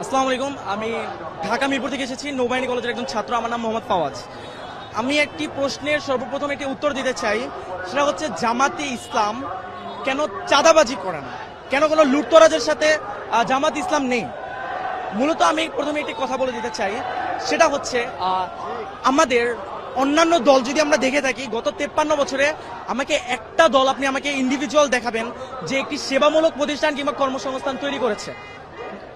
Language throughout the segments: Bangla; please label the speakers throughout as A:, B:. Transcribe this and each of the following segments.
A: আসসালামু আলাইকুম। আমি ঢাকা মিরপুর থেকে এসেছি, নৌবাহিনী কলেজের একজন ছাত্র। আমার নাম মোহাম্মদ ফাওয়াজ। আমি একটি প্রশ্নের সর্বপ্রথম একটি উত্তর দিতে চাই। সেটা হচ্ছে, জামাতে ইসলাম কেন চাঁদাবাজি করে না, কেন কোনো লুটতরাজের সাথে জামাত ইসলাম নেই? মূলত আমি প্রথমে একটি কথা বলে দিতে চাই। সেটা হচ্ছে, আমাদের অন্যান্য দল যদি আমরা দেখে থাকি, গত 53 বছরে আমাকে একটা দল আপনি আমাকে ইন্ডিভিজুয়াল দেখাবেন যে একটি সেবামূলক প্রতিষ্ঠান কিংবা কর্মসংস্থান তৈরি করেছে?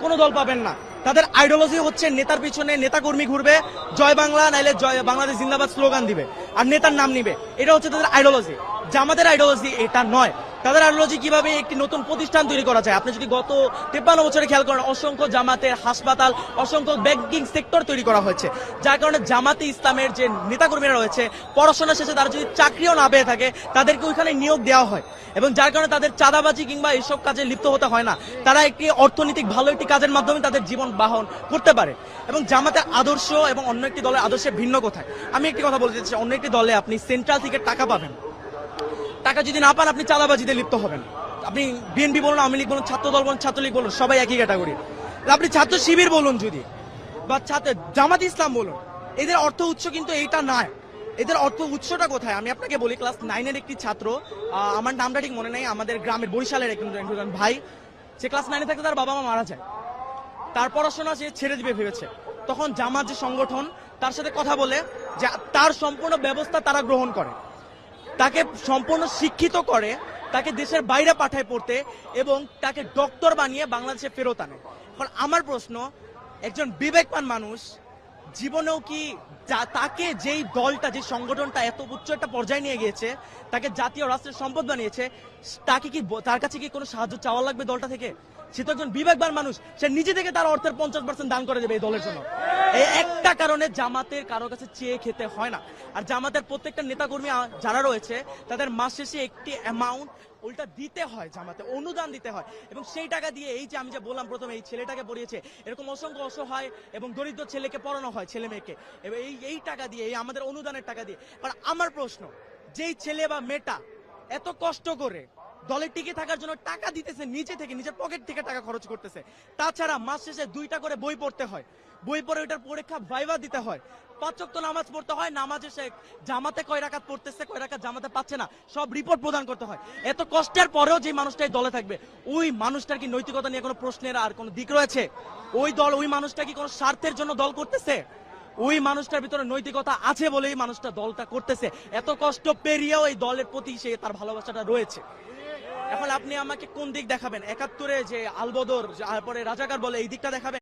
A: কোনো দল পাবেন না। তাদের আইডিওলজি হচ্ছে নেতার পিছনে নেতা কর্মী ঘুরবে, জয় বাংলা নাইলে জয় বাংলাদেশ জিন্দাবাদ স্লোগান দিবে আর নেতার নাম নিবে। এটা হচ্ছে তাদের আইডিওলজি। জামাতের আইডিওলজি এটা নয়। তাদের আইডিওলজি কিভাবে একটি নতুন প্রতিষ্ঠান তৈরি করা যায়। আপনি যদি গত 53 বছরে খেয়াল করেন, অসংখ্য জামাতের হাসপাতাল, অসংখ্য ব্যাংকিং সেক্টর তৈরি করা হয়েছে, যার কারণে জামাতে ইসলামের যে নেতাকর্মীরা রয়েছে, পড়াশোনা শেষে তারা যদি চাকরিও না পেয়ে থাকে, তাদেরকে ওইখানে নিয়োগ দেওয়া হয়, এবং যার কারণে তাদের চাঁদাবাজি কিংবা এইসব কাজে লিপ্ত হতে হয় না। তারা একটি অর্থনৈতিক ভালো একটি কাজের মাধ্যমে তাদের জীবন বাহন করতে পারে। এবং জামাতের আদর্শ এবং অন্য একটি দলের আদর্শে ভিন্ন কোথায়? আমি একটি কথা বলতে চাই, অন্য একটি দলে আপনি সেন্ট্রাল থেকে টাকা পাবেন, টাকা যদি না পান আপনি চাঁদাবাজিতে লিপ্ত হবেন। আপনি বিএনপি বলুন, আওয়ামী লীগ বলুন, ছাত্র দল বলুন, ছাত্রলীগ বলুন, সবাই একই ক্যাটাগরি। আপনি ছাত্র শিবির বলুন যদি, বা জামাত ইসলাম বলুন, এদের অর্থ উৎস কিন্তু এইটা নয়। এদের অর্থ উৎসটা কোথায় আমি আপনাকে বলি। ক্লাস 9-এর একটি ছাত্র, আমার নামটা ঠিক মনে নেই, আমাদের গ্রামের বরিশালের একজন ভাই, সে ক্লাস 9-এ থাকতে তার বাবা মা মারা যায়। তার পড়াশোনা সে ছেড়ে দিবে ভেবেছে। তখন জামাত যে সংগঠন তার সাথে কথা বলে, যে তার সম্পূর্ণ ব্যবস্থা তারা গ্রহণ করে, তাকে সম্পূর্ণ শিক্ষিত করে, তাকে দেশের বাইরে পাঠায় পড়তে, এবং তাকে ডক্টর বানিয়ে বাংলাদেশে ফেরত আনে। এখন আমার প্রশ্ন, একজন বিবেকবান মানুষ জীবনেও কি তাকে যেই দলটা, যে সংগঠনটা এত উচ্চ একটা পর্যায়ে নিয়ে গিয়েছে, তাকে জাতীয় রাষ্ট্রের সম্পদ বানিয়েছে, তাকে কি, তার কাছে কি কোনো সাহায্য চাওয়া লাগবে দলটা থেকে? সে তো একজন বিবেকবান মানুষ, সে নিজে থেকে তার অর্থের 50% দান করে দেবে এই দলের জন্য। এই একটা কারণে জামাতের কারো কাছে চেয়ে খেতে হয় না। আর জামাতের প্রত্যেকটা নেতাকর্মী যারা রয়েছে, তাদের মাস শেষে একটি অ্যামাউন্ট উল্টা দিতে হয়, জামাতে অনুদান দিতে হয়, এবং সেই টাকা দিয়ে, এই যে আমি যে বললাম প্রথমে, এই ছেলেটাকে পড়িয়েছে, এরকম অসংখ্য অসহায় এবং দরিদ্র ছেলেকে পড়ানো হয়, ছেলে মেয়েকে, এবং এই টাকা দিয়ে, এই আমাদের অনুদানের টাকা দিয়ে। কারণ আমার প্রশ্ন, যেই ছেলে বা মেয়েটা এত কষ্ট করে দলে টিকে থাকার জন্য টাকা দিতেছে, নিচে থেকে নিজের পকেট থেকে টাকা খরচ করতেছে, তাছাড়া মাস শেষে 2টা করে বই পড়তে হয়, বই পড়ে ওইটার পরীক্ষা ভাইভা দিতে হয়, 5 ওয়াক্ত নামাজ পড়তে হয়, নামাজে সে জামাতে কয় রাকাত পড়তেছে, কয় রাকাত জামাতে পাচ্ছে না, সব রিপোর্ট প্রদান করতে হয়। এত কষ্টের পরেও যে মানুষটাই দলে থাকবে, ওই মানুষটার কি নৈতিকতা নিয়ে কোনো প্রশ্নের আর কোনো দিক রয়েছে? ওই মানুষটা কি কোনো স্বার্থের জন্য দল করতেছে? ওই মানুষটার ভিতরে নৈতিকতা আছে বলেই মানুষটা দলটা করতেছে। এত কষ্ট পেরিয়েও এই দলের প্রতি সে তার ভালোবাসাটা রয়েছে। এখন আপনি আমাকে কোন দিক দেখাবেন? 71-এ যে আলবদর, তারপরে রাজাকার বলে, এই দিকটা দেখাবেন?